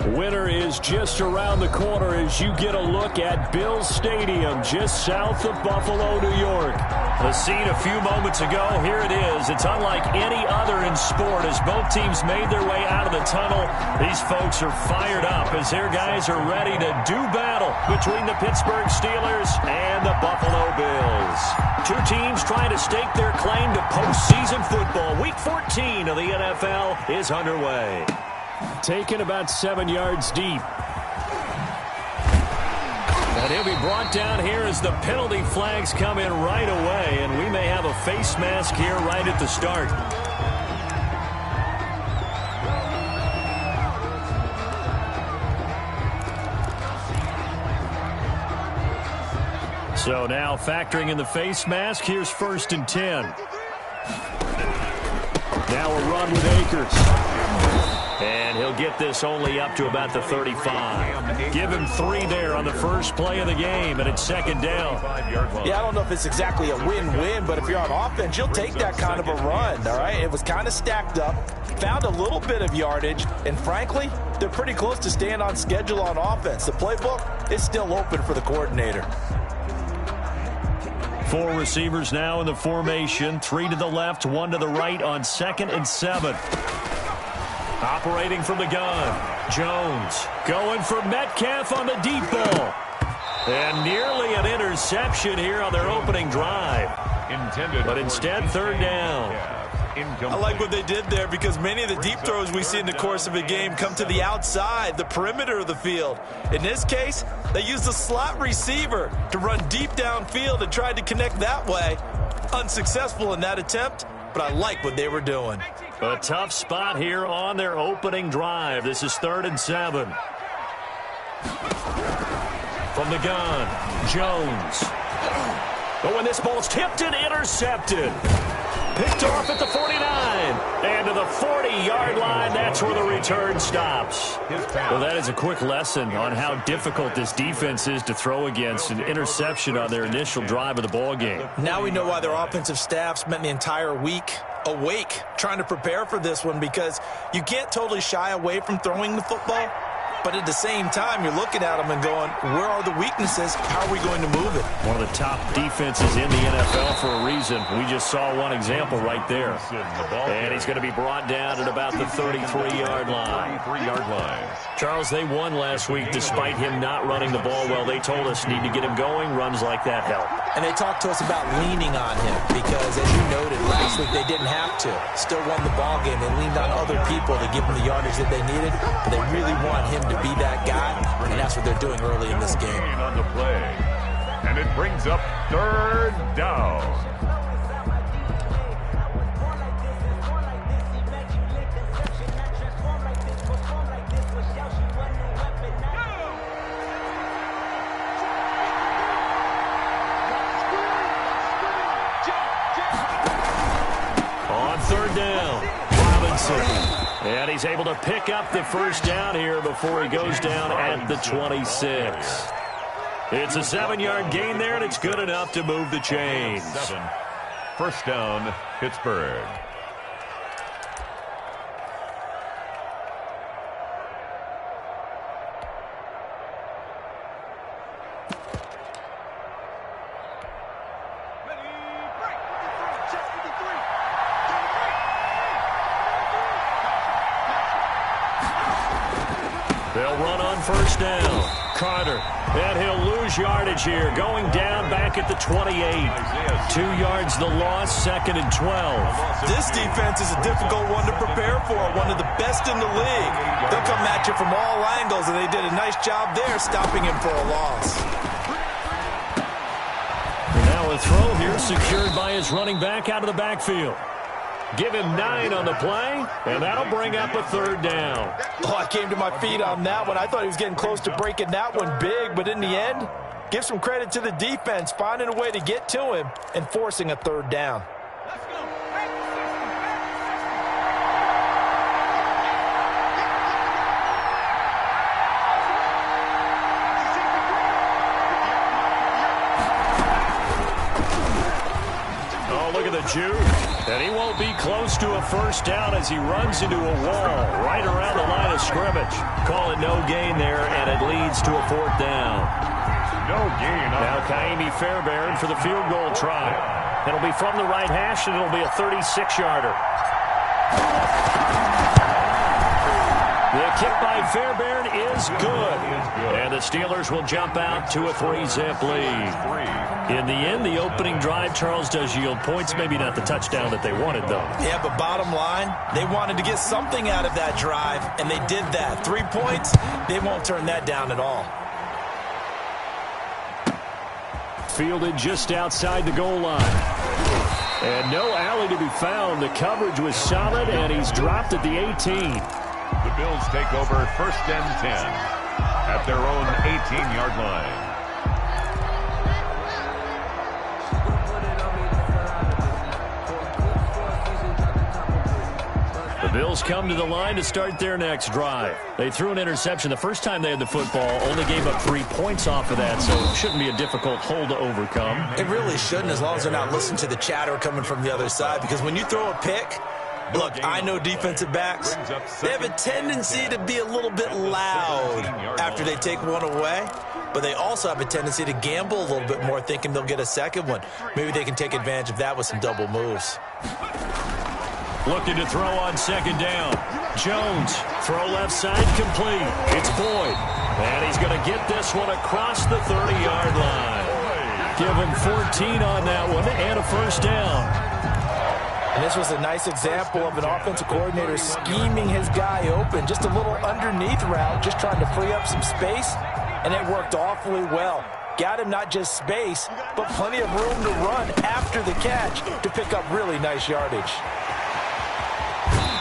Winter is just around the corner as you get a look at Bills Stadium just south of Buffalo, New York. The scene a few moments ago, here it is. It's unlike any other in sport as both teams made their way out of the tunnel. These folks are fired up as their guys are ready to do battle between the Pittsburgh Steelers and the Buffalo Bills. Two teams trying to stake their claim to postseason football. Week 14 of the NFL is underway. Taken about 7 yards deep. And he'll be brought down here as the penalty flags come in right away. And we may have a face mask here right at the start. So now factoring in the face mask, here's 1st and 10. Now a run with Akers. And he'll get this only up to about the 35. Give him 3 there on the first play of the game, and it's 2nd down. Yeah, I don't know if it's exactly a win-win, but if you're on offense, you'll take that kind of a run, all right? It was kind of stacked up, found a little bit of yardage, and frankly, they're pretty close to staying on schedule on offense. The playbook is still open for the coordinator. 4 receivers now in the formation, 3 to the left, 1 to the right on 2nd and 7. Operating from the gun, Jones going for Metcalf on the deep ball. And nearly an interception here on their opening drive. But instead, 3rd down. I like what they did there because many of the deep throws we see in the course of a game come to the outside, the perimeter of the field. In this case, they used a slot receiver to run deep downfield and tried to connect that way. Unsuccessful in that attempt, but I like what they were doing. A tough spot here on their opening drive. This is 3rd and 7. From the gun, Jones. Oh, and this ball's tipped and intercepted. Picked off at the 49. And to the 40-yard line, that's where the return stops. Well, that is a quick lesson on how difficult this defense is to throw against. An interception on their initial drive of the ball game. Now we know why their offensive staff spent the entire week awake trying to prepare for this one, because you can't totally shy away from throwing the football, but at the same time you're looking at them and going, where are the weaknesses? How are we going to move it? One of the top defenses in the NFL for a reason. We just saw one example right there. And he's going to be brought down at about the 33-yard line. Charles, they won last week despite him not running the ball well. They told us need to get him going. Runs like that help. And they talked to us about leaning on him because, as you noted, last week they didn't have to. Still won the ball game. They leaned on other people to give them the yardage that they needed. But they really want him to be that guy, and that's what they're doing early in this game. On the play, and it brings up 3rd down. On 3rd down, Robinson. And he's able to pick up the 1st down here before he goes down at the 26. It's a 7-yard gain there, and it's good enough to move the chains. 1st down, Pittsburgh. They'll run on 1st down. Carter, and he'll lose yardage here. Going down back at the 28. 2 yards the loss, 2nd and 12. This defense is a difficult one to prepare for, one of the best in the league. They'll come at you from all angles, and they did a nice job there stopping him for a loss. And now a throw here secured by his running back out of the backfield. Give him 9 on the play, and that'll bring up a 3rd down. Oh, I came to my feet on that one. I thought he was getting close to breaking that one big, but in the end, give some credit to the defense, finding a way to get to him and forcing a 3rd down. of the juke. And he won't be close to a first down as he runs into a wall right around the line of scrimmage. Call it no gain there, and it leads to a fourth down. No gain. Now Kaimi Fairbairn for the field goal try. It'll be from the right hash, and it'll be a 36-yarder. The kick by Fairbairn is good. And the Steelers will jump out to a 3-zip lead. In the end, the opening drive, Charles, does yield points. Maybe not the touchdown that they wanted, though. Yeah, but bottom line, they wanted to get something out of that drive, and they did that. 3 points, they won't turn that down at all. Fielded just outside the goal line. And no alley to be found. The coverage was solid, and he's dropped at the 18. The Bills take over 1st and 10 at their own 18-yard line. The Bills come to the line to start their next drive. They threw an interception the first time they had the football, only gave up 3 points off of that, so it shouldn't be a difficult hole to overcome. It really shouldn't, as long as they're not listening to the chatter coming from the other side, because when you throw a pick, look, I know defensive backs, they have a tendency to be a little bit loud after they take one away, but they also have a tendency to gamble a little bit more, thinking they'll get a second one. Maybe they can take advantage of that with some double moves. Looking to throw on second down. Jones, throw left side, complete. It's Boyd, and he's going to get this one across the 30-yard line. Give him 14 on that one and a first down. And this was a nice example of an offensive coordinator scheming his guy open. Just a little underneath route, just trying to free up some space, and it worked awfully well. Got him not just space, but plenty of room to run after the catch to pick up really nice yardage.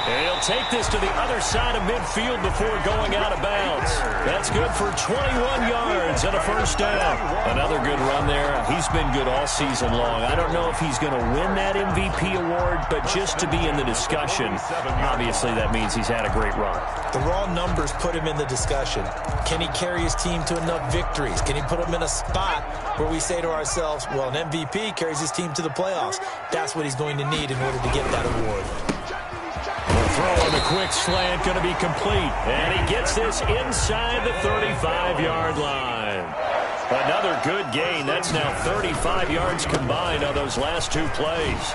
And he'll take this to the other side of midfield before going out of bounds. That's good for 21 yards and a first down. Another good run there. He's been good all season long. I don't know if he's going to win that MVP award, but just to be in the discussion, obviously that means he's had a great run. The raw numbers put him in the discussion. Can he carry his team to enough victories? Can he put him in a spot where we say to ourselves, well, an MVP carries his team to the playoffs. That's what he's going to need in order to get that award. Throw on the quick slant, going to be complete. And he gets this inside the 35-yard line. Another good gain. That's now 35 yards combined on those last 2 plays.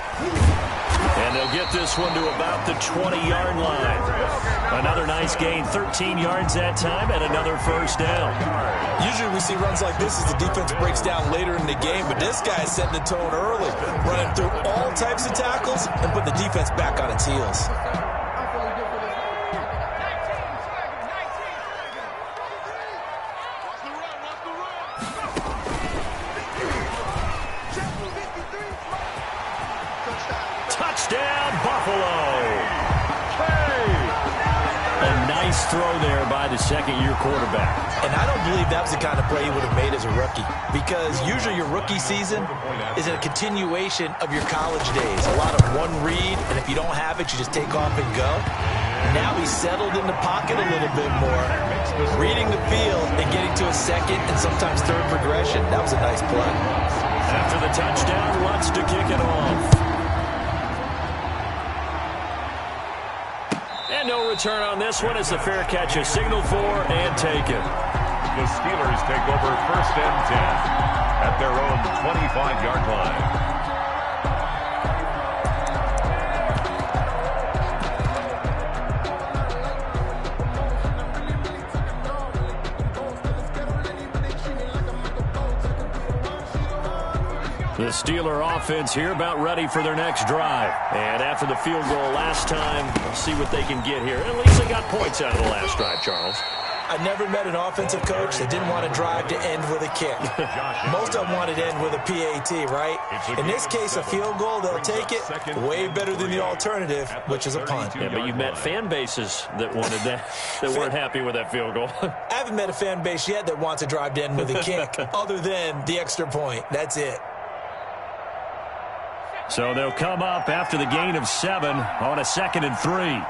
And they'll get this one to about the 20-yard line. Another nice gain, 13 yards that time, and another first down. Usually we see runs like this as the defense breaks down later in the game, but this guy is setting the tone early, running through all types of tackles and putting the defense back on its heels. Touchdown, Buffalo. A nice throw there by the second-year quarterback. And I don't believe that was the kind of play he would have made as a rookie, because usually your rookie season is a continuation of your college days. A lot of one read, and if you don't have it, you just take off and go. Now he's settled in the pocket a little bit more, reading the field and getting to a second and sometimes third progression. That was a nice play. After the touchdown, Lutz to kick it off. And no return on this one as the fair catch is signaled for and taken. The Steelers take over 1st and 10 at their own 25-yard line. The Steeler offense here about ready for their next drive. And after the field goal last time, we'll see what they can get here. At least they got points out of the last drive, Charles. I never met an offensive coach that didn't want to drive to end with a kick. Most of them wanted to end with a PAT, right? In this case, a field goal, they'll take it. Way better than the alternative, which is a punt. Yeah, but you've met fan bases that wanted that, that weren't happy with that field goal. I haven't met a fan base yet that wants to drive to end with a kick, other than the extra point. That's it. So they'll come up after the gain of 7 on a 2nd and 3.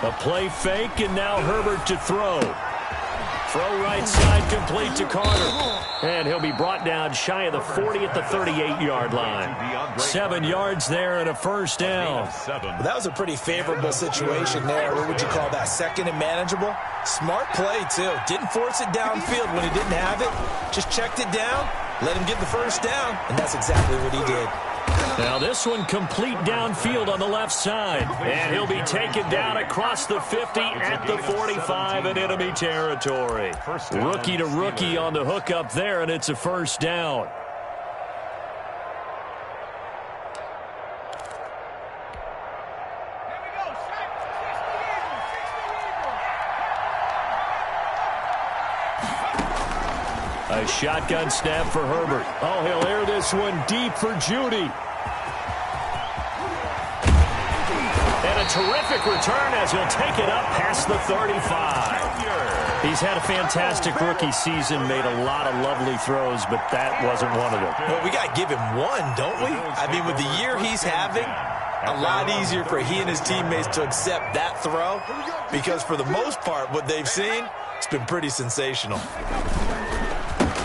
A play fake, and now Herbert to throw. Throw right side complete to Carter. And he'll be brought down shy of the 40 at the 38-yard line. 7 yards there and a first down. Well, that was a pretty favorable situation there. What would you call that? Second and manageable? Smart play, too. Didn't force it downfield when he didn't have it. Just checked it down, let him get the first down, and that's exactly what he did. Now this one complete downfield on the left side. And he'll be taken down across the 50 at the 45 in enemy territory. Rookie to rookie on the hook up there, and it's a first down. A shotgun snap for Herbert. Oh, he'll air this one deep for Judy. And a terrific return as he'll take it up past the 35. He's had a fantastic rookie season, made a lot of lovely throws, but that wasn't one of them. Well, we got to give him one, don't we? I mean, with the year he's having, a lot easier for he and his teammates to accept that throw because for the most part, what they've seen, it's been pretty sensational.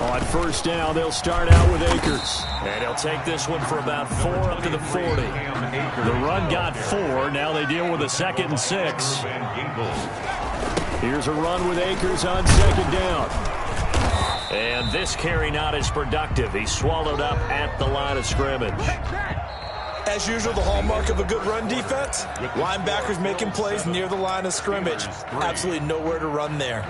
On first down, they'll start out with Akers. And he'll take this one for about 4 up to the 40. The run got 4. Now they deal with a 2nd and 6. Here's a run with Akers on 2nd down. And this carry not as productive. He's swallowed up at the line of scrimmage. As usual, the hallmark of a good run defense, linebackers making plays near the line of scrimmage. Absolutely nowhere to run there.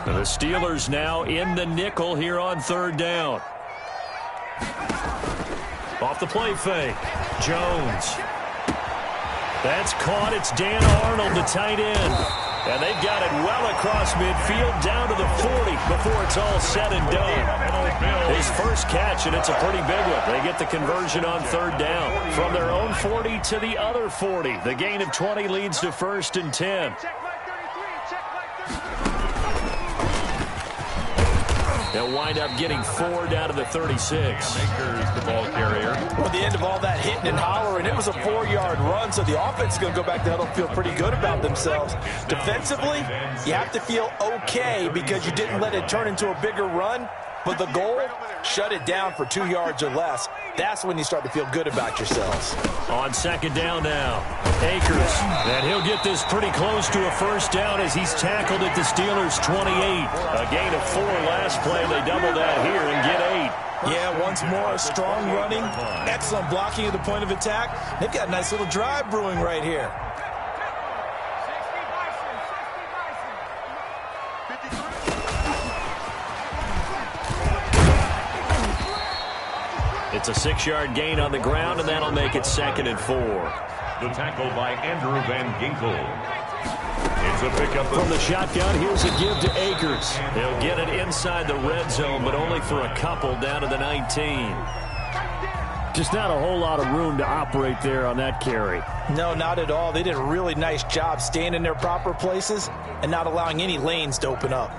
The Steelers now in the nickel here on 3rd down. Off the play fake. Jones. That's caught. It's Dan Arnold, the tight end. And they've got it well across midfield down to the 40 before it's all said and done. His first catch, and it's a pretty big one. They get the conversion on 3rd down. From their own 40 to the other 40. The gain of 20 leads to 1st and 10. They'll wind up getting 4 down to the 36. Makers the ball carrier. Well, at the end of all that hitting and hollering, it was a 4-yard run, so the offense is going to go back to huddle, feel pretty good about themselves. Defensively, you have to feel okay because you didn't let it turn into a bigger run, but the goal, shut it down for 2 yards or less. That's when you start to feel good about yourselves. On 2nd down now, Akers. And he'll get this pretty close to a first down as he's tackled at the Steelers' 28. A gain of 4 last play. They double that here and get 8. Yeah, once more, a strong running, excellent blocking at the point of attack. They've got a nice little drive brewing right here. It's a 6-yard gain on the ground, and that'll make it 2nd and 4. The tackle by Andrew Van Ginkel. It's a pickup from the shotgun. Here's a give to Akers. He'll get it inside the red zone, but only for a couple down to the 19. Just not a whole lot of room to operate there on that carry. No, not at all. They did a really nice job staying in their proper places and not allowing any lanes to open up.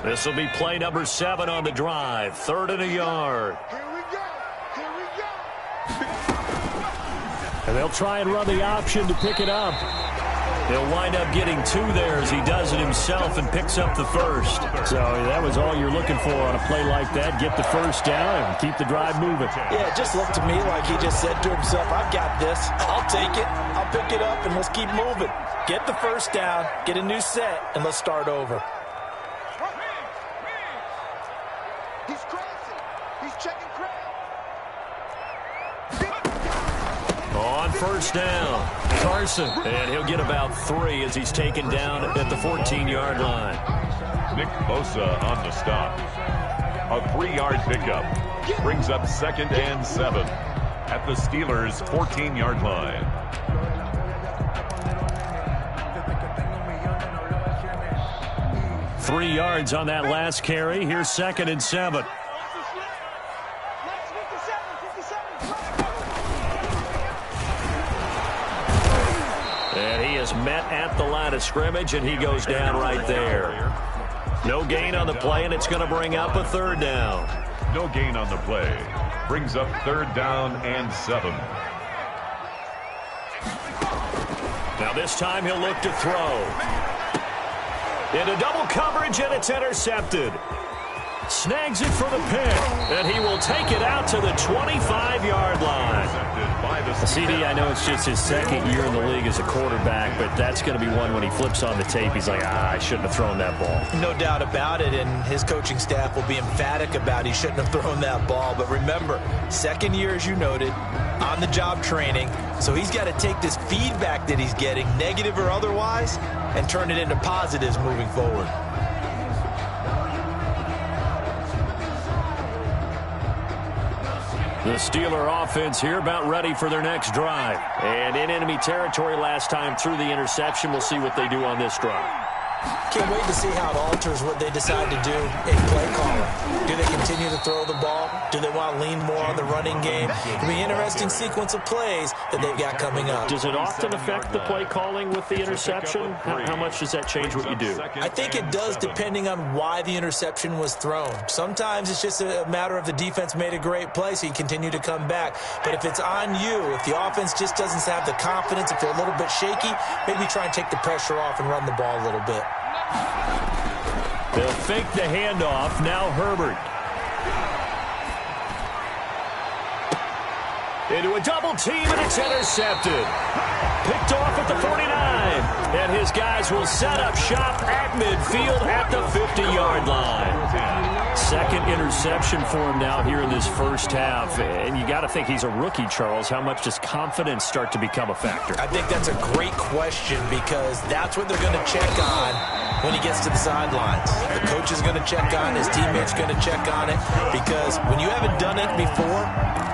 This will be play number 7 on the drive. 3rd and a yard. Here we go. Here we go. And they'll try and run the option to pick it up. He'll wind up getting 2 there as he does it himself and picks up the first. So that was all you're looking for on a play like that. Get the first down and keep the drive moving. Yeah, it just looked to me like he just said to himself, I've got this. I'll take it. I'll pick it up, and let's keep moving. Get the first down, get a new set, and let's start over. He's crossing. He's checking crowd. On first down, Carson. And he'll get about 3 as he's taken down at the 14-yard line. Nick Bosa on the stop. A 3-yard pickup. Brings up 2nd and 7 at the Steelers' 14-yard line. Three yards on that last carry. Here's 2nd and 7. And he is met at the line of scrimmage, and he goes down right there. No gain on the play, and it's going to bring up a third down. No gain on the play. Brings up third down and 7. Now this time he'll look to throw. Into double coverage, and it's intercepted. Snags it for the pick, and he will take it out to the 25-yard line. CD, I know it's just his second year in the league as a quarterback, but that's going to be one when he flips on the tape, he's like, I shouldn't have thrown that ball. No doubt about it, and his coaching staff will be emphatic about he shouldn't have thrown that ball. But remember, second year, as you noted, on-the-job training, so he's got to take this feedback that he's getting, negative or otherwise, and turn it into positives moving forward. The Steeler offense here about ready for their next drive. And in enemy territory last time through the interception. We'll see what they do on this drive. Can't wait to see how it alters what they decide to do in play calling. Do they continue to throw the ball? Do they want to lean more on the running game? It'll be an interesting sequence of plays that they've got coming up. Does it often affect the play calling with the interception? How much does that change what you do? I think it does, depending on why the interception was thrown. Sometimes it's just a matter of the defense made a great play, so you continue to come back. But if it's on you, if the offense just doesn't have the confidence, if they're a little bit shaky, maybe try and take the pressure off and run the ball a little bit. They'll fake the handoff. Now Herbert. Into a double team, and it's intercepted. Picked off at the 49. And his guys will set up shop at midfield at the 50-yard line. Second interception for him now here in this first half. And you got to think he's a rookie, Charles. How much does confidence start to become a factor? I think that's a great question, because that's what they're going to check on when he gets to the sidelines. The coach is going to check on, his teammates going to check on it, because when you haven't done it before,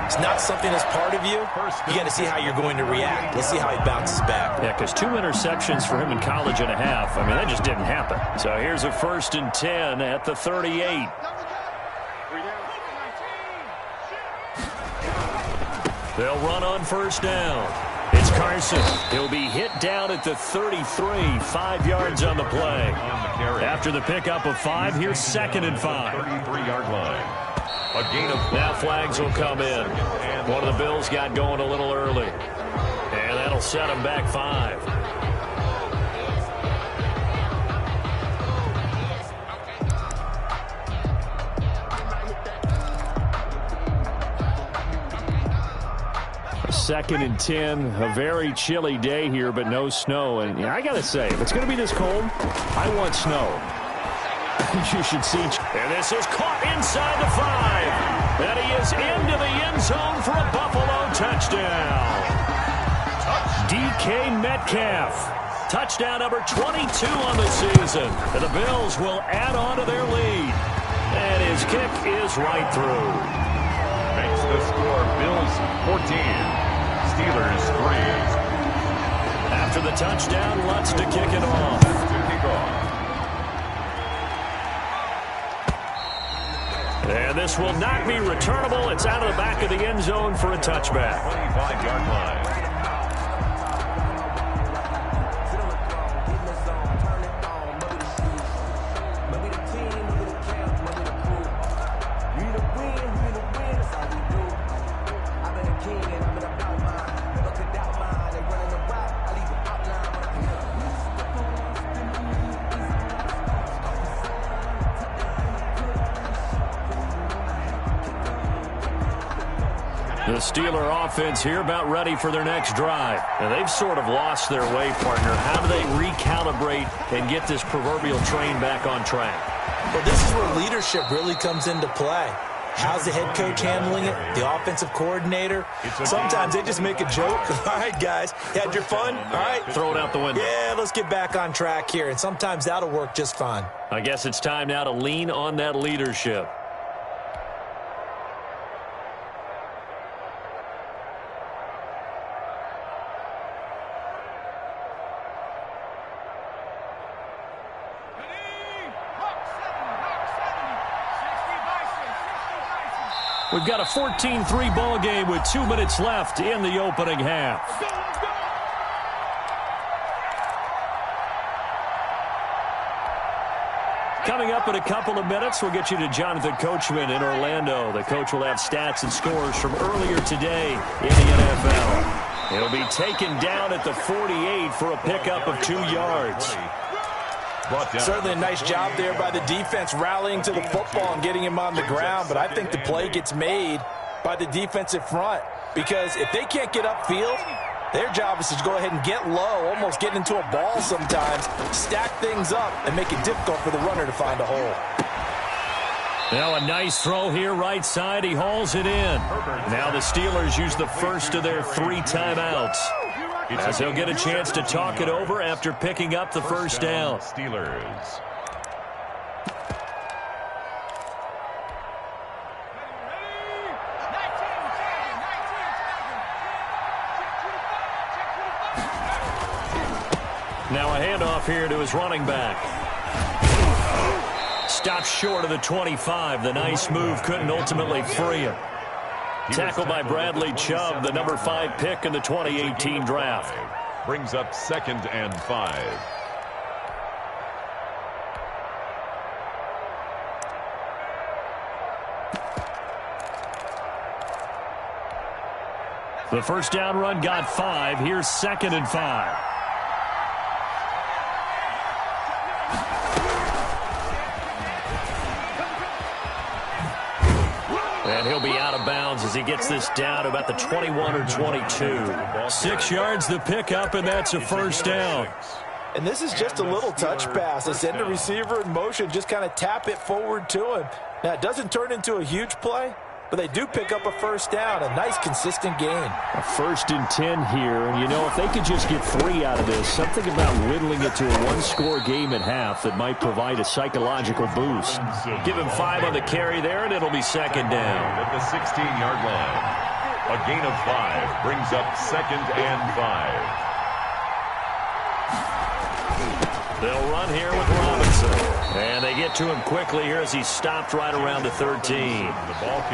it's not something that's part of you. You got to see how you're going to react. Let's see how he bounces back. Yeah, because 2 interceptions for him in college and a half. I mean, that just didn't happen. So here's a 1st and 10 at the 38. They'll run on first down. It's Carson. He'll be hit down at the 33, 5 yards on the play. After the pickup of 5, here's 2nd and 5. 33-yard line. A gain of now flags will come in. One of the Bills got going a little early. And that'll set them back 5. Second and 10, a very chilly day here, but no snow. And yeah, I got to say, if it's going to be this cold, I want snow. You should see. And this is caught inside the 5. And he is into the end zone for a Buffalo touchdown. DK Metcalf. Touchdown number 22 on the season. And the Bills will add on to their lead. And his kick is right through. Makes the score Bills 14. Steelers 3. After the touchdown, Lutz to kick it off. And this will not be returnable. It's out of the back of the end zone for a touchback. 25-yard line. The Steeler offense here about ready for their next drive. Now, they've sort of lost their way, partner. How do they recalibrate and get this proverbial train back on track? Well, this is where leadership really comes into play. How's the head coach handling it? The offensive coordinator? Sometimes they just make a joke. All right, guys, you had your fun? All right. Throw it out the window. Yeah, let's get back on track here. And sometimes that'll work just fine. I guess it's time now to lean on that leadership. We've got a 14-3 ball game with 2 minutes left in the opening half. Coming up in a couple of minutes, we'll get you to Jonathan Coachman in Orlando. The coach will have stats and scores from earlier today in the NFL. He'll be taken down at the 48 for a pickup of 2 yards. Certainly a nice job there by the defense rallying to the football and getting him on the ground, but I think the play gets made by the defensive front because if they can't get upfield, their job is to go ahead and get low, almost get into a ball sometimes, stack things up, and make it difficult for the runner to find a hole. Now a nice throw here right side. He hauls it in. Now the Steelers use the first of their 3 timeouts, as they'll get a chance to talk it over after picking up the first down. Steelers. Now a handoff here to his running back. Stopped short of the 25. The nice move couldn't ultimately free him. Tackled by Bradley Chubb, the number 5 pick in the 2018 draft. Brings up 2nd and 5. The first down run got 5. Here's 2nd and 5. And he'll be out of bounds as he gets this down to about the 21 or 22. 6 yards the pickup, and that's a first down. And this is just a little touch pass. They send the receiver in motion, just kind of tap it forward to him. Now, it doesn't turn into a huge play, but they do pick up a first down. A nice, consistent gain. A 1st and 10 here. And, you know, if they could just get 3 out of this, something about whittling it to a 1-score game at half that might provide a psychological boost. Give him 5 on the carry there, and it'll be 2nd down. At the 16-yard line. A gain of 5 brings up 2nd and 5. They'll run here with Robinson. And they get to him quickly here as he's stopped right around the 13.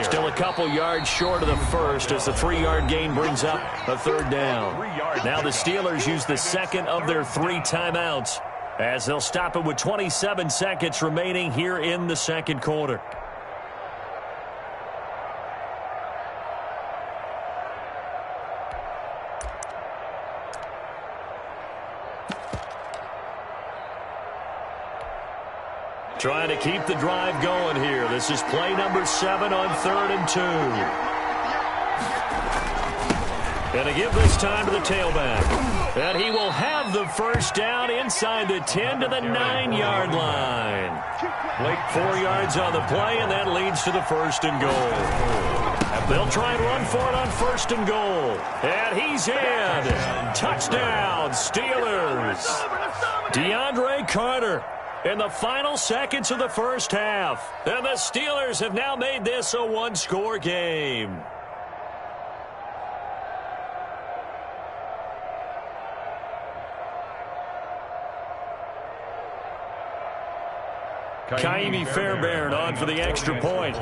Still a couple yards short of the first as the 3-yard gain brings up a 3rd down. Now the Steelers use the 2nd of their 3 timeouts as they'll stop it with 27 seconds remaining here in the 2nd quarter. Trying to keep the drive going here. This is play number 7 on 3rd and 2. Going to give this time to the tailback. And he will have the first down inside the 10 to the 9-yard line. 4 yards on the play, and that leads to the 1st and goal. They'll try and run for it on 1st and goal. And he's in. Touchdown, Steelers. DeAndre Carter in the final seconds of the first half. And the Steelers have now made this a 1-score game. Kaimi Fairbairn on for the extra point.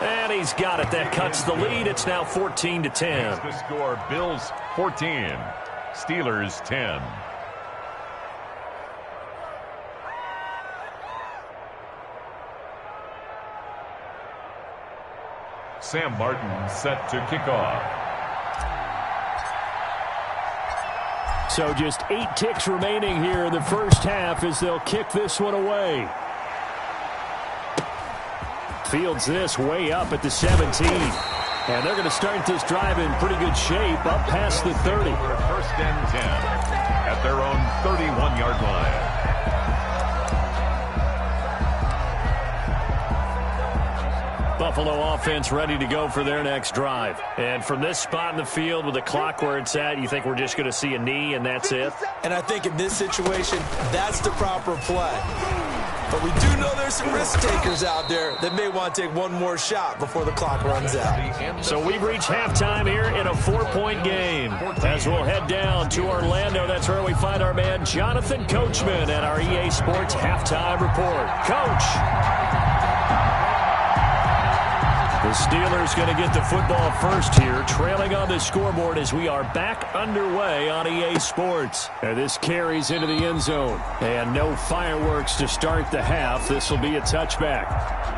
And he's got it. That cuts the lead. It's now 14-10. The score, Bills 14, Steelers 10. Sam Martin set to kick off. So just 8 ticks remaining here in the first half as they'll kick this one away. Fields this way up at the 17. And they're going to start this drive in pretty good shape up past the 30. 1st and 10 at their own 31-yard line. Buffalo offense ready to go for their next drive. And from this spot in the field with the clock where it's at, you think we're just going to see a knee and that's it? And I think in this situation, that's the proper play. But we do know there's some risk takers out there that may want to take one more shot before the clock runs out. So we've reached halftime here in a 4-point game. As we'll head down to Orlando, that's where we find our man Jonathan Coachman at our EA Sports Halftime Report. Coach. The The Steelers going to get the football first here, trailing on the scoreboard as we are back underway on EA Sports. And this carries into the end zone. And no fireworks to start the half. This will be a touchback.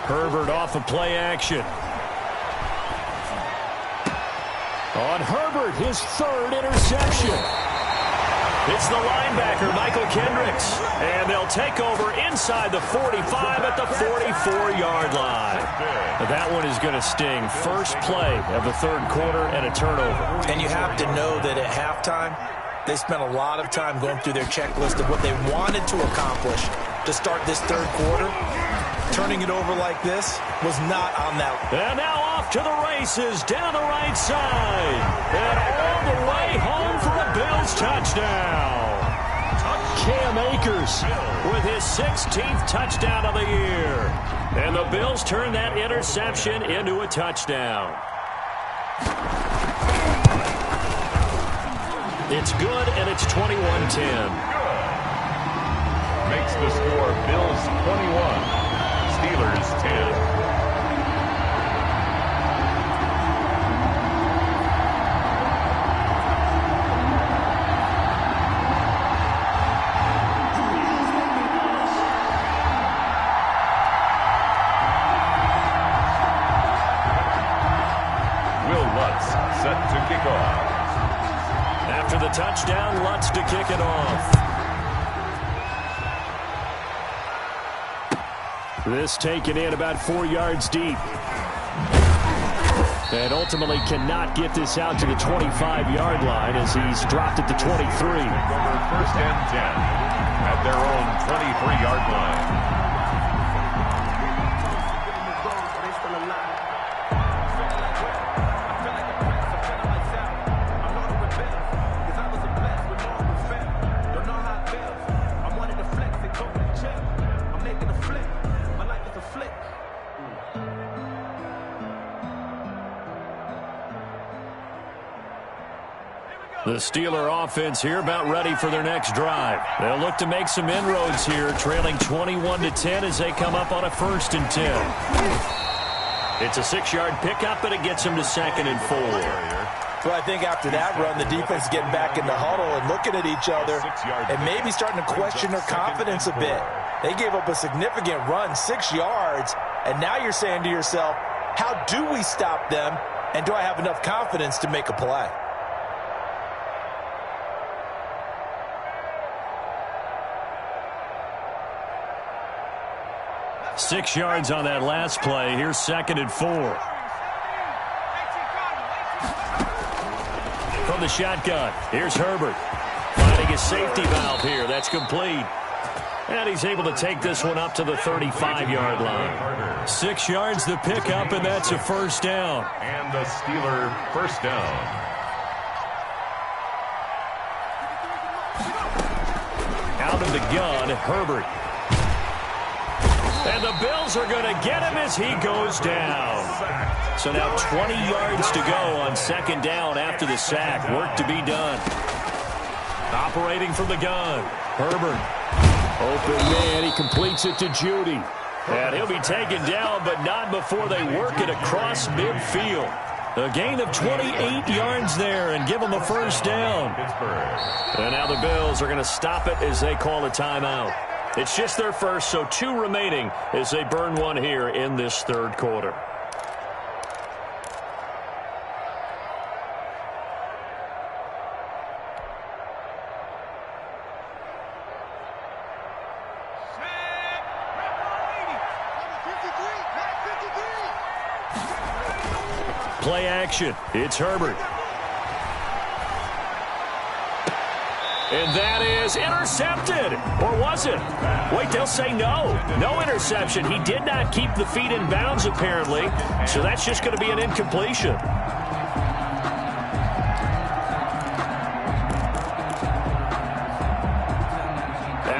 Herbert off of play action. On Herbert, his third interception. It's the linebacker, Michael Kendricks. And they'll take over inside the 45 at the 44-yard line. That one is going to sting. First play of the third quarter and a turnover. And you have to know that at halftime, they spent a lot of time going through their checklist of what they wanted to accomplish to start this third quarter. Turning it over like this was not on that. And now off to the races down the right side. And all the way home for a Bills touchdown. Cam Akers with his 16th touchdown of the year. And the Bills turn that interception into a touchdown. It's good, and it's 21-10. Makes the score Bills 21. Steelers 10. Set to kick off. After the touchdown, Lutz to kick it off. This taken in about 4 yards deep. And ultimately cannot get this out to the 25-yard line as he's dropped at the 23. Over first and 10 at their own 23-yard line. The Steeler offense here about ready for their next drive. They'll look to make some inroads here, trailing 21-10 as they come up on a 1st and 10. It's a 6-yard pickup, but it gets them to 2nd and 4. Well, I think after that run, the defense is getting back in the huddle and looking at each other and maybe starting to question their confidence a bit. They gave up a significant run, 6 yards, and now you're saying to yourself, how do we stop them, and do I have enough confidence to make a play? Six yards on that last play. Here's 2nd and 4. From the shotgun, here's Herbert. Finding his safety valve here. That's complete. And he's able to take this one up to the 35-yard line. 6 yards the pickup, and that's a 1st down. And the Steeler 1st down. Out of the gun, Herbert. And the Bills are going to get him as he goes down. So now 20 yards to go on 2nd down after the sack. Work to be done. Operating from the gun, Herbert. Open man, he completes it to Judy. And he'll be taken down, but not before they work it across midfield. A gain of 28 yards there and give them a 1st down. And now the Bills are going to stop it as they call a timeout. It's just their first, so 2 remaining as they burn one here in this 3rd quarter. Play action. It's Herbert. And that is intercepted. Or was it? Wait, they'll say no. No interception. He did not keep the feet in bounds, apparently. So that's just going to be an incompletion.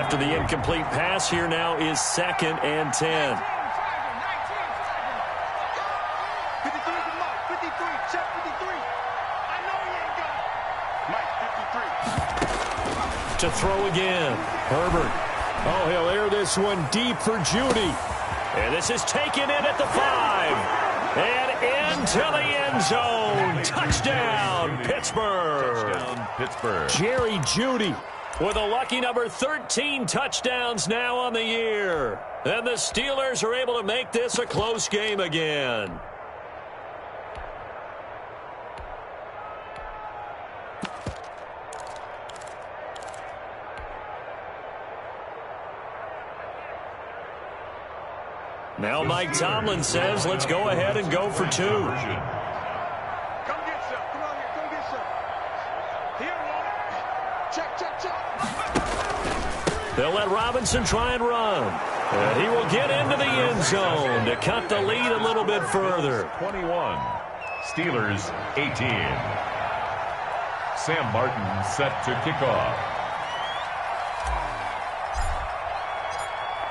After the incomplete pass, here now is 2nd and 10. 53 to Mike. 53. Check 53. I know he ain't got it. Mike, 53. To throw again. Herbert. Oh, he'll air this one deep for Judy. And this is taken in at the 5. And into the end zone. Touchdown, Pittsburgh. Touchdown, Pittsburgh. Jerry Judy with a lucky number 13 touchdowns now on the year. And the Steelers are able to make this a close game again. Now Mike Tomlin says, let's go ahead and go for 2. Come get some. Come on here. Come get some. Here, Warner. Check. They'll let Robinson try and run. And he will get into the end zone to cut the lead a little bit further. 21. Steelers 18. Sam Martin set to kick off.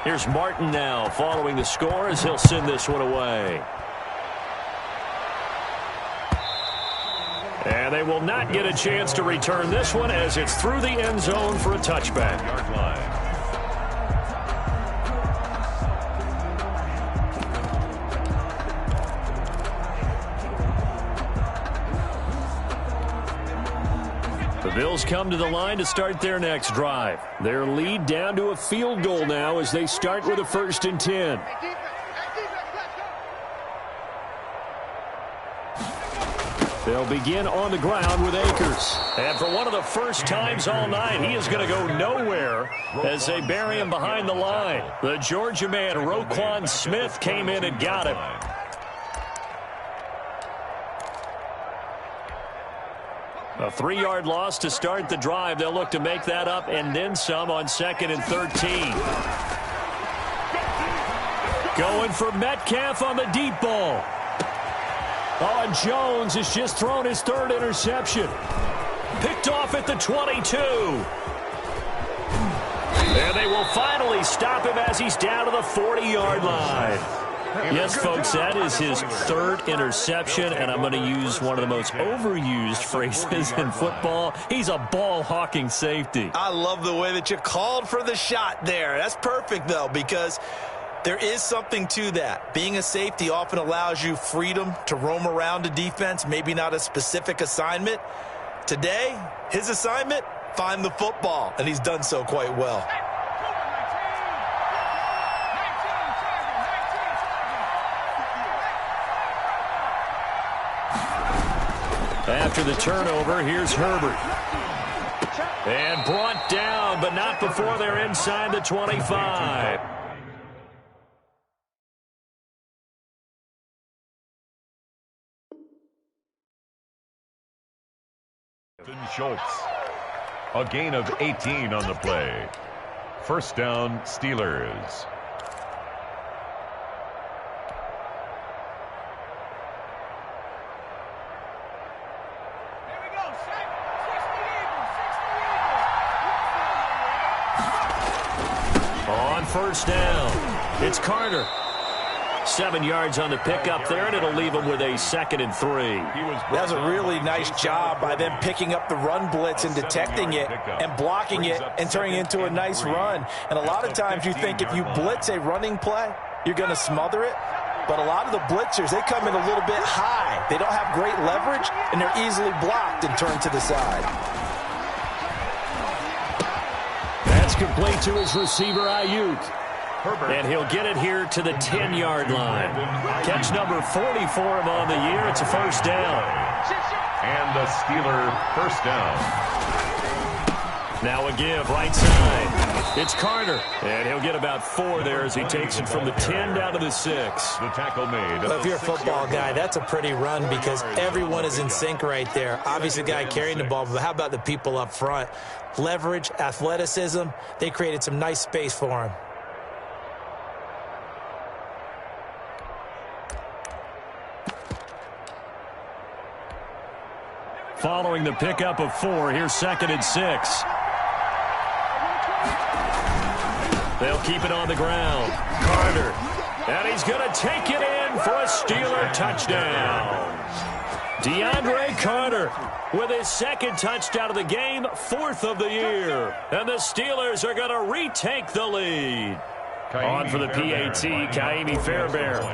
Here's Martin now following the score as he'll send this one away. And they will not get a chance to return this one as it's through the end zone for a touchback. Yard line. The Bills come to the line to start their next drive. Their lead down to a field goal now as they start with a 1st and 10. They'll begin on the ground with Akers. And for one of the first times all night, he is going to go nowhere as they bury him behind the line. The Georgia man, Roquan Smith, came in and got him. A 3-yard loss to start the drive. They'll look to make that up and then some on 2nd and 13. Going for Metcalf on the deep ball. Oh, and Jones has just thrown his 3rd interception. Picked off at the 22. And they will finally stop him as he's down to the 40-yard line. Yes, folks, that is his 3rd interception, and I'm going to use one of the most overused phrases in football. He's a ball-hawking safety. I love the way that you called for the shot there. That's perfect, though, because there is something to that. Being a safety often allows you freedom to roam around a defense, maybe not a specific assignment. Today, his assignment, find the football, and he's done so quite well. After the turnover, here's Herbert. And brought down, but not before they're inside the 25. Schultz. A gain of 18 on the play. 1st down, Steelers. On 1st down, it's Carter. 7 yards on the pickup there, and it'll leave him with a 2nd and 3. That was a really nice job by them picking up the run blitz and detecting it and blocking it and turning it into a nice run. And a lot of times you think if you blitz a running play, you're going to smother it. But a lot of the blitzers, they come in a little bit high. They don't have great leverage, and they're easily blocked and turned to the side. That's complete to his receiver, Ayuk. And he'll get it here to the 10-yard line. Catch number 40 for him on the year. It's a 1st down. And the Steeler 1st down. Now a give right side. It's Carter. And he'll get about 4 there as he takes it from the 10 down to the 6. The tackle made. Well, if you're a football guy, that's a pretty run because everyone is in sync right there. Obviously, the guy carrying the ball, but how about the people up front? Leverage, athleticism, they created some nice space for him. Following the pickup of 4, here's 2nd and 6. They'll keep it on the ground. Carter. And he's going to take it in for a Steeler touchdown. DeAndre Carter with his second touchdown of the game, 4th of the year. And the Steelers are going to retake the lead. On for the PAT, Kaimi Fairbairn.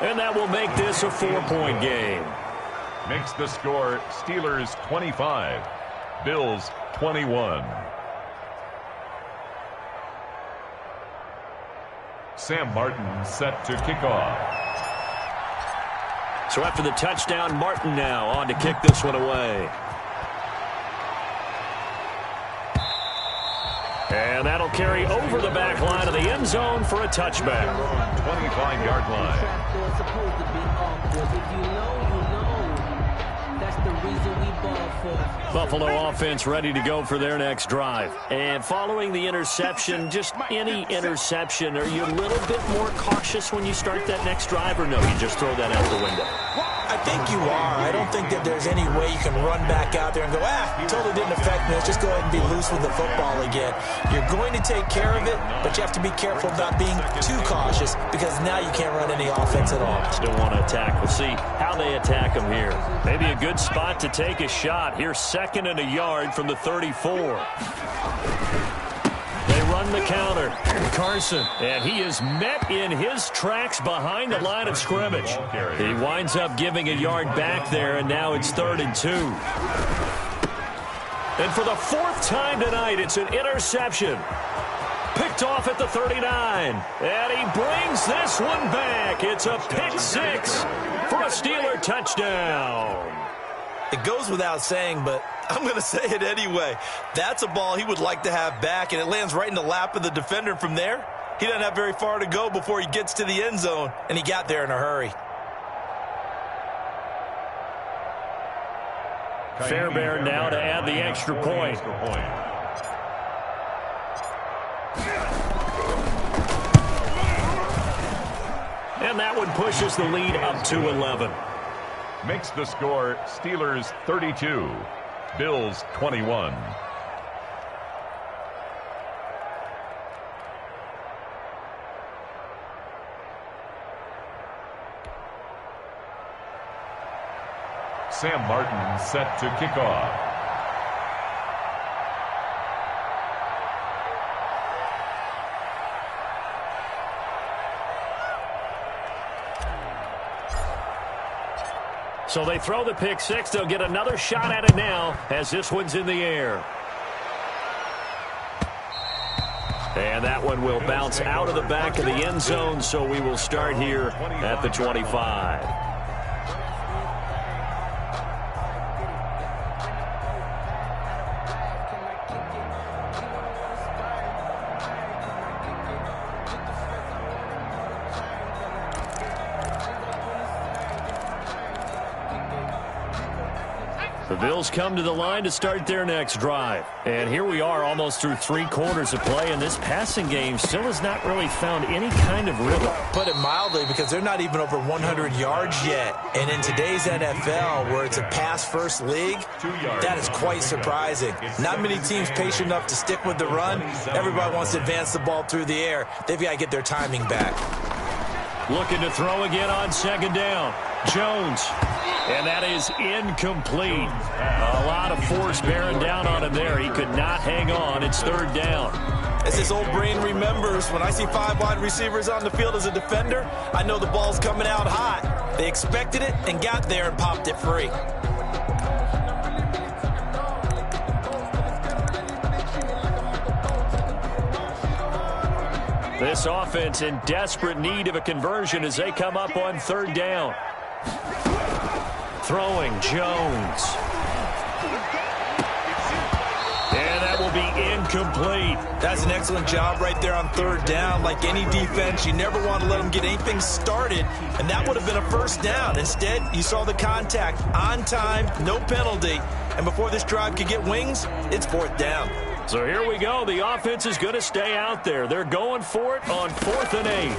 And that will make this a 4-point game. Makes the score Steelers 25, Bills 21. Sam Martin set to kick off. So after the touchdown, Martin now on to kick this one away. And that'll carry over the back line of the end zone for a touchback. 25-yard line. Buffalo offense ready to go for their next drive. And following the interception, just any interception, are you a little bit more cautious when you start that next drive, or no, you just throw that out the window? I think you are. I don't think that there's any way you can run back out there and go, totally didn't affect me. Let's just go ahead and be loose with the football again. You're going to take care of it, but you have to be careful about being too cautious because now you can't run any offense at all. Still want to attack. We'll see how they attack them here. Maybe a good spot to take a shot. Here's 2nd and a yard from the 34. They run the counter. Carson, and he is met in his tracks behind the line of scrimmage. He winds up giving a yard back there, and now it's 3rd and 2. And for the 4th time tonight, it's an interception. Picked off at the 39. And he brings this one back. It's a pick 6 for a Steeler touchdown. It goes without saying, but I'm going to say it anyway. That's a ball he would like to have back, and it lands right in the lap of the defender. From there, he doesn't have very far to go before he gets to the end zone, and he got there in a hurry. Fairbairn now to add the extra point. And that one pushes the lead up to 11. Makes the score Steelers 32, Bills 21. Sam Martin set to kick off. So they throw the pick 6. They'll get another shot at it now as this one's in the air. And that one will bounce out of the back of the end zone, so we will start here at the 25. The Bills come to the line to start their next drive. And here we are almost through 3 quarters of play, and this passing game still has not really found any kind of rhythm. Put it mildly, because they're not even over 100 yards yet. And in today's NFL, where it's a pass-first league, that is quite surprising. Not many teams patient enough to stick with the run. Everybody wants to advance the ball through the air. They've got to get their timing back. Looking to throw again on 2nd down. Jones. And that is incomplete. A lot of force bearing down on him there. He could not hang on. It's 3rd down. As his old brain remembers, when I see 5 wide receivers on the field as a defender, I know the ball's coming out hot. They expected it and got there and popped it free. This offense in desperate need of a conversion as they come up on 3rd down. Throwing, Jones. And that will be incomplete. That's an excellent job right there on 3rd down. Like any defense, you never want to let them get anything started, and that would have been a 1st down. Instead, you saw the contact on time, no penalty, and before this drive could get wings, it's 4th down. So here we go. The offense is going to stay out there. They're going for it on 4th and 8.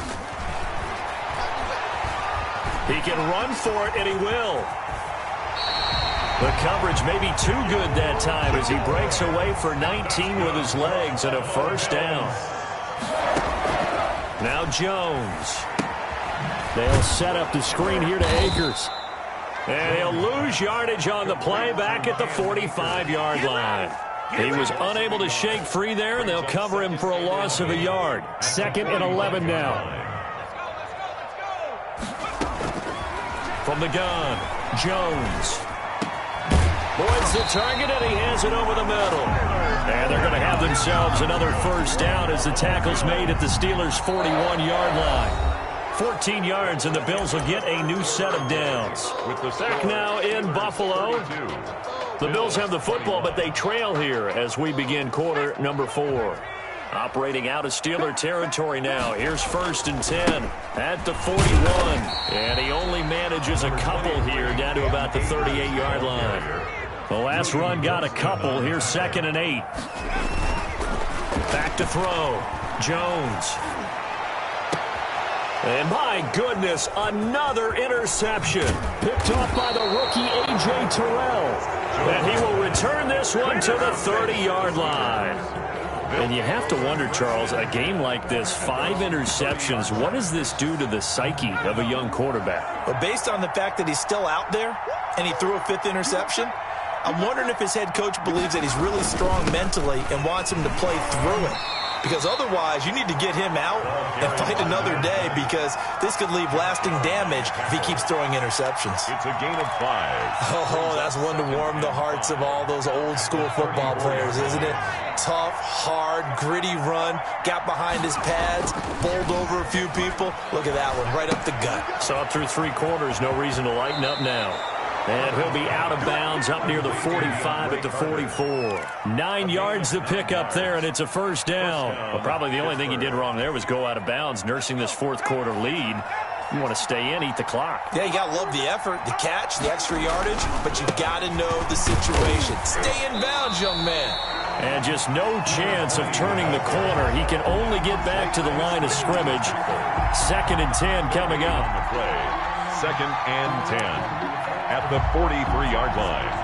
He can run for it, and he will. The coverage may be too good that time as he breaks away for 19 with his legs and a first down. Now Jones. They'll set up the screen here to Akers. And he'll lose yardage on the play back at the 45-yard line. He was unable to shake free there, and they'll cover him for a loss of a yard. 2nd and 11 now. From the gun, Jones. Boyd's the target, and he has it over the middle. And they're going to have themselves another first down as the tackle's made at the Steelers' 41-yard line. 14 yards, and the Bills will get a new set of downs. Back now in Buffalo. The Bills have the football, but they trail here as we begin quarter number 4. Operating out of Steeler territory now. Here's 1st and 10 at the 41. And he only manages a couple here down to about the 38-yard line. The last run got a couple. Here's 2nd and 8. Back to throw. Jones. And my goodness, another interception. Picked off by the rookie A.J. Terrell. And he will return this one to the 30-yard line. And you have to wonder, Charles, a game like this, 5 interceptions, what does this do to the psyche of a young quarterback? Well, based on the fact that he's still out there and he threw a 5th interception, I'm wondering if his head coach believes that he's really strong mentally and wants him to play through it. Because otherwise, you need to get him out and fight another day, because this could leave lasting damage if he keeps throwing interceptions. It's a gain of 5. Oh, that's one to warm the hearts of all those old-school football players, isn't it? Tough, hard, gritty run, got behind his pads, bowled over a few people. Look at that one, right up the gut. Saw it through 3 quarters, no reason to lighten up now. And he'll be out of bounds up near the 45 at the 44. 9 yards to pick up there, and it's a first down. Well, probably the only thing he did wrong there was go out of bounds, nursing this 4th quarter lead. You want to stay in, eat the clock. Yeah, you got to love the effort, the catch, the extra yardage, but you got to know the situation. Stay in bounds, young man. And just no chance of turning the corner. He can only get back to the line of scrimmage. 2nd and 10 coming up. 2nd and 10. At the 43-yard line.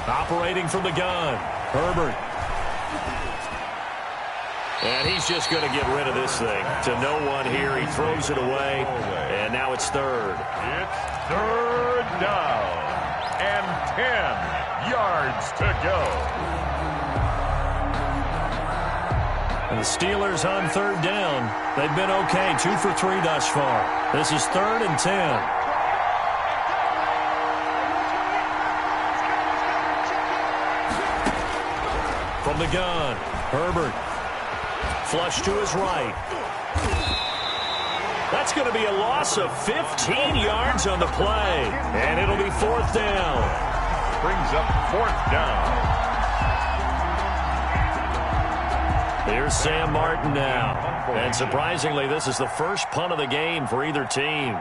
Operating from the gun, Herbert. And he's just going to get rid of this thing to no one here. He throws it away, and now it's 3rd. It's 3rd down and 10 yards to go. And the Steelers on 3rd down. They've been okay, 2 for 3 thus far. This is 3rd and 10. From the gun, Herbert. Flush to his right. That's going to be a loss of 15 yards on the play. And it'll be 4th down. Brings up 4th down. Here's Sam Martin now. And surprisingly, this is the first punt of the game for either team.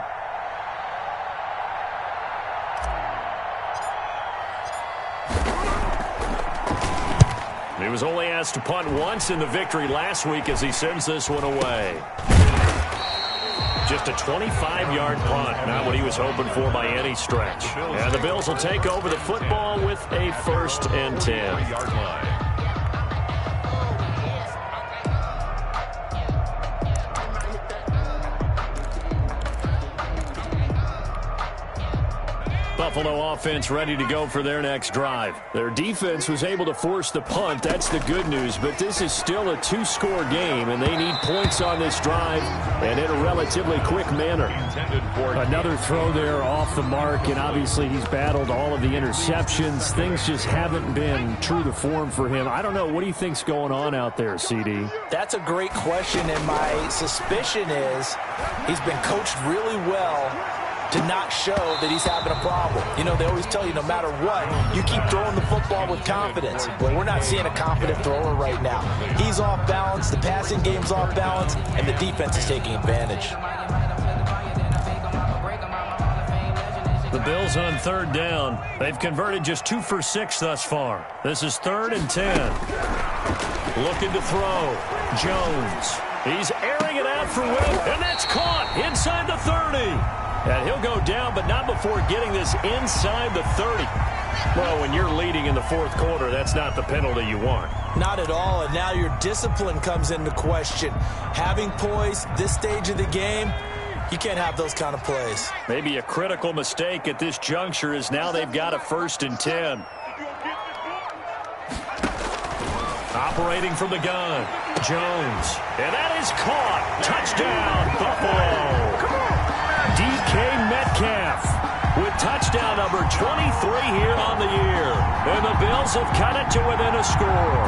He was only asked to punt once in the victory last week as he sends this one away. Just a 25-yard punt, not what he was hoping for by any stretch. And the Bills will take over the football with a 1st and 10. Buffalo offense ready to go for their next drive. Their defense was able to force the punt. That's the good news, but this is still a 2-score game, and they need points on this drive and in a relatively quick manner. Another throw there off the mark, and obviously he's battled all of the interceptions. Things just haven't been true to form for him. I don't know. What do you think's going on out there, CD? That's a great question, and my suspicion is he's been coached really well to not show that he's having a problem. You know, they always tell you no matter what, you keep throwing the football with confidence. Well, we're not seeing a confident thrower right now. He's off balance, the passing game's off balance, and the defense is taking advantage. The Bills on 3rd down. They've converted just 2 for 6 thus far. This is 3rd and 10. Looking to throw. Jones. He's airing it out for Will, and that's caught inside the 30. And he'll go down, but not before getting this inside the 30. Well, when you're leading in the 4th quarter, that's not the penalty you want. Not at all, and now your discipline comes into question. Having poise this stage of the game, you can't have those kind of plays. Maybe a critical mistake at this juncture is now they've got a 1st and 10. Operating from the gun, Jones. And that is caught. Touchdown, Buffalo. DK Metcalf with touchdown number 23 here on the year. And the Bills have cut it to within a score.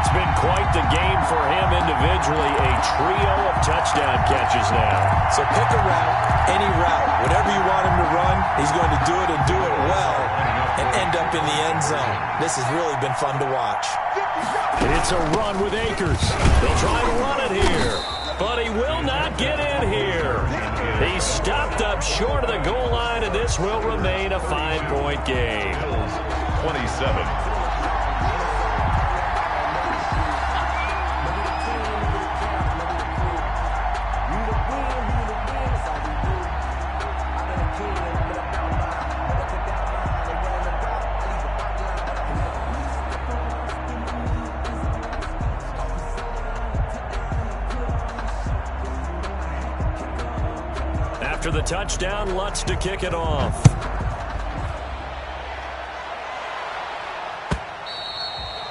It's been quite the game for him individually. A trio of touchdown catches now. So pick a route, any route. Whatever you want him to run, he's going to do it and do it well and end up in the end zone. This has really been fun to watch. It's a run with Akers. They'll try to run it here, but he will not get in here. He's stopped up short of the goal line, and this will remain a 5-point game. 27. After the touchdown, Lutz to kick it off.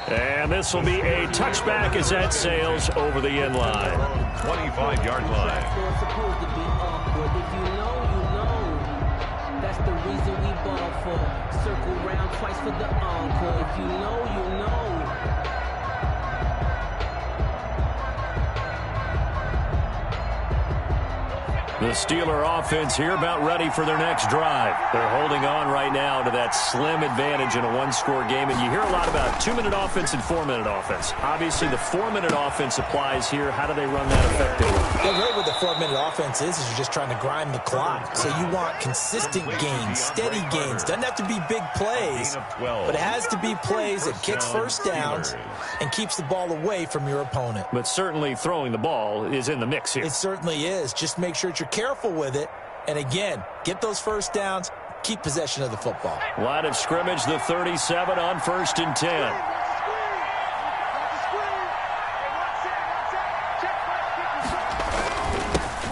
And this will be a touchback as that sails over the end line. 25-yard line. If you know, you know. That's the reason we ball for. Circle round twice for the encore. If you know, you know. The Steeler offense here about ready for their next drive. They're holding on right now to that slim advantage in a one-score game. And you hear a lot about 2-minute offense and 4-minute offense. Obviously, the 4-minute offense applies here. How do they run that effectively? Yeah, really what the 4-minute offense is you're just trying to grind the clock. So you want consistent gains, steady gains. Doesn't have to be big plays, but it has to be plays that kicks first downs and keeps the ball away from your opponent. But certainly throwing the ball is in the mix here. It certainly is. Just make sure that you're careful with it. And again, get those first downs, keep possession of the football. Line of scrimmage, the 37 on 1st and 10.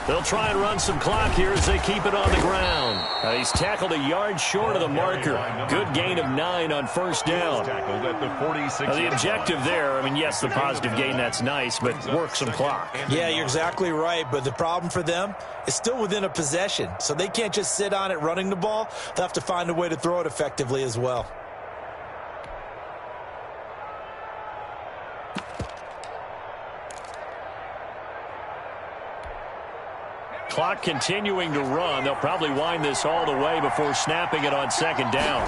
They'll try and run some clock here as they keep it on the ground. He's tackled a yard short of the marker. Good gain of 9 on 1st down. Tackled at the 46. The objective there, I mean, yes, the positive gain, that's nice, but work some clock. Yeah, you're exactly right, but the problem for them is still within a possession, so they can't just sit on it running the ball. They'll have to find a way to throw it effectively as well. Clock continuing to run. They'll probably wind this all the way before snapping it on 2nd down.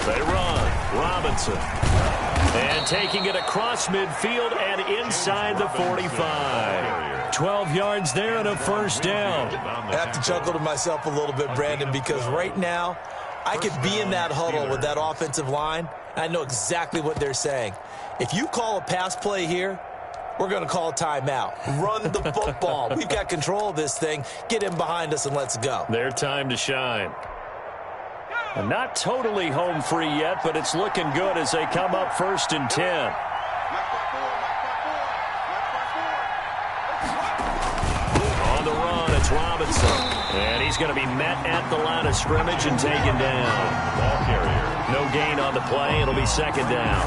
They run. Robinson. And taking it across midfield and inside the 45. 12 yards there and a 1st down. I have to chuckle to myself a little bit, Brandon, because right now I could be in that huddle with that offensive line. I know exactly what they're saying. If you call a pass play here, we're going to call a timeout. Run the football. We've got control of this thing. Get in behind us and let's go. Their time to shine. And not totally home free yet, but it's looking good as they come up 1st and 10. On the run, it's Robinson. And he's going to be met at the line of scrimmage and taken down. Ball carrier. No gain on the play. It'll be 2nd down.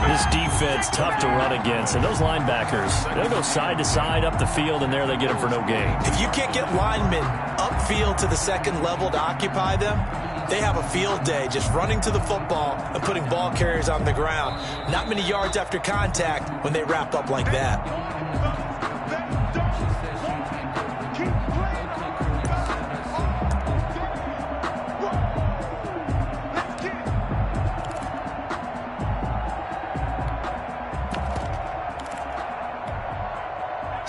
This defense tough to run against. And those linebackers, they'll go side to side up the field, and there they get them for no gain. If you can't get linemen upfield to the 2nd level to occupy them, they have a field day just running to the football and putting ball carriers on the ground. Not many yards after contact when they wrap up like that.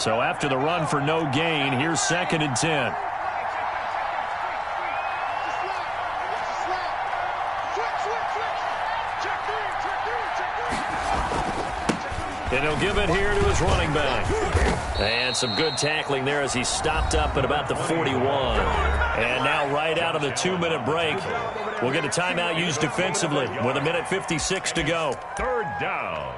So after the run for no gain, here's 2nd and 10. And he'll give it here to his running back. And some good tackling there as he stopped up at about the 41. And now right out of the 2-minute break, we'll get a timeout used defensively with 1:56 to go. 3rd down.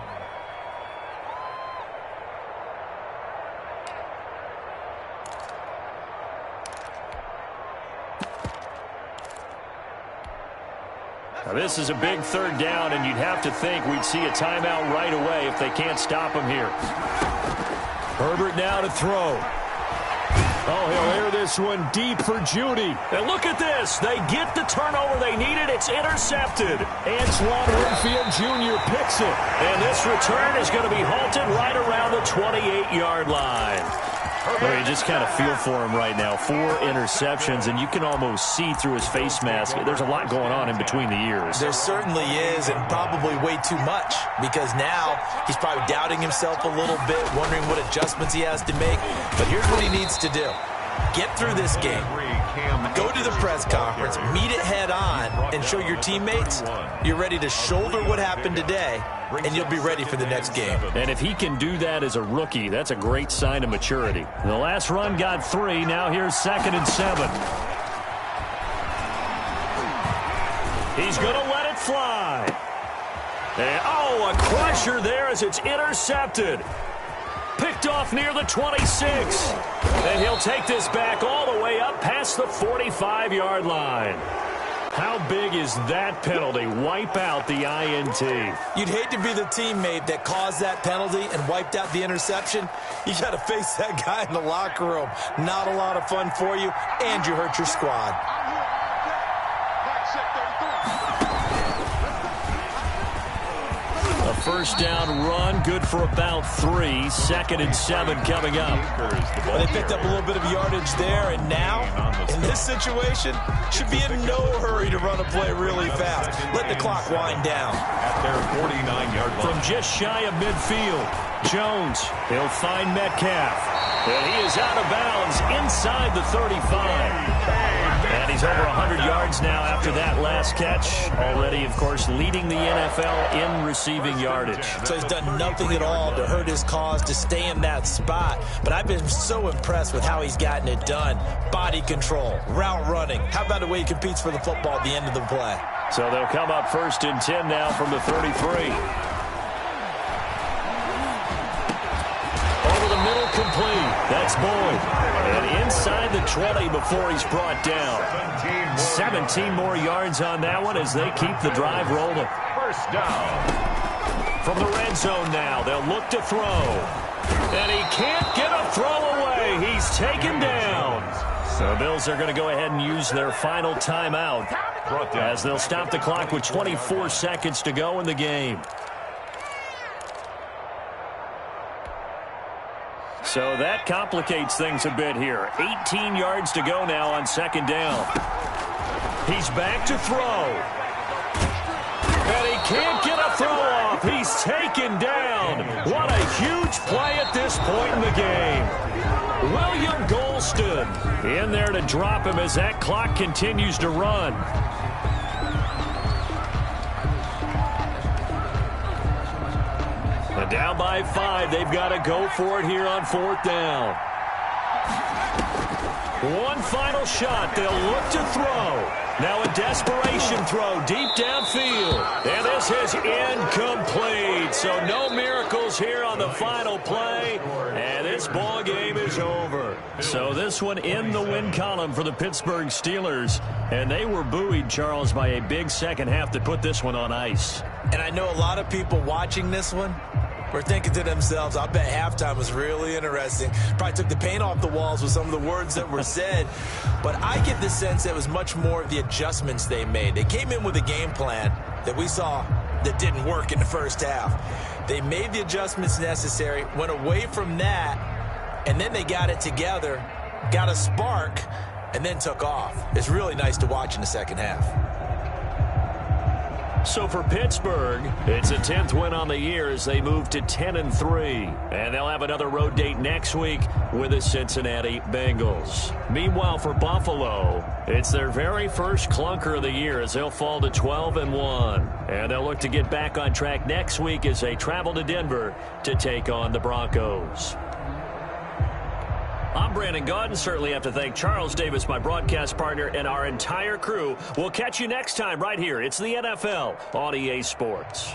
Now this is a big 3rd down, and you'd have to think we'd see a timeout right away if they can't stop him here. Herbert now to throw. Oh, he'll air this one deep for Judy. And look at this. They get the turnover they needed. It's intercepted. Antoine Winfield Jr. picks it. And this return is going to be halted right around the 28-yard line. Well, you just kind of feel for him right now. 4 interceptions, and you can almost see through his face mask. There's a lot going on in between the ears. There certainly is, and probably way too much, because now he's probably doubting himself a little bit, wondering what adjustments he has to make. But here's what he needs to do. Get through this game. Go to the press conference, meet it head on, and show your teammates you're ready to shoulder what happened today, and you'll be ready for the next game. And if he can do that as a rookie, that's a great sign of maturity. The last run got 3. Now here's 2nd and 7. He's going to let it fly. And, oh, a crusher there as it's intercepted. Picked off near the 26. And he'll take this back all the way up past the 45-yard line. How big is that penalty? Wipe out the INT. You'd hate to be the teammate that caused that penalty and wiped out the interception. You got to face that guy in the locker room. Not a lot of fun for you, and you hurt your squad. A 1st down run, good for about 3. 2nd and 7 coming up. Well, they picked up a little bit of yardage there, and now, in this situation, should be in no hurry to run a play really fast. Let the clock wind down. At their 49-yard line. From just shy of midfield, Jones, he'll find Metcalf. And he is out of bounds inside the 35. And he's over 100 yards now after that last catch. Already, of course, leading the NFL in receiving yardage. So he's done nothing at all to hurt his cause, to stay in that spot. But I've been so impressed with how he's gotten it done. Body control, route running. How about the way he competes for the football at the end of the play? So they'll come up 1st and 10 now from the 33. Over the middle, complete. That's Boyd. And inside the 20 before he's brought down. 17 more yards on that one as they keep the drive rolling. 1st down. From the red zone now, they'll look to throw. And he can't get a throw away. He's taken down. So the Bills are going to go ahead and use their final timeout as they'll stop the clock with 24 seconds to go in the game. So that complicates things a bit here. 18 yards to go now on 2nd down. He's back to throw. And he can't get a throw off. He's taken down. What a huge play at this point in the game. William Golston in there to drop him as that clock continues to run. And down by 5, they've got to go for it here on 4th down. One final shot. They'll look to throw. Now a desperation throw deep downfield. And this is incomplete. So no miracles here on the final play. And this ball game is over. So this one in the win column for the Pittsburgh Steelers. And they were buoyed, Charles, by a big second half that put this one on ice. And I know a lot of people watching this one were thinking to themselves, I bet halftime was really interesting. Probably took the paint off the walls with some of the words that were said. But I get the sense it was much more of the adjustments they made. They came in with a game plan that we saw that didn't work in the first half. They made the adjustments necessary, went away from that, and then they got it together, got a spark, and then took off. It's really nice to watch in the second half. So for Pittsburgh, it's a 10th win on the year as they move to 10-3. And they'll have another road date next week with the Cincinnati Bengals. Meanwhile, for Buffalo, it's their very first clunker of the year as they'll fall to 12-1. And they'll look to get back on track next week as they travel to Denver to take on the Broncos. I'm Brandon Gaudin. Certainly have to thank Charles Davis, my broadcast partner, and our entire crew. We'll catch you next time right here. It's the NFL on EA Sports.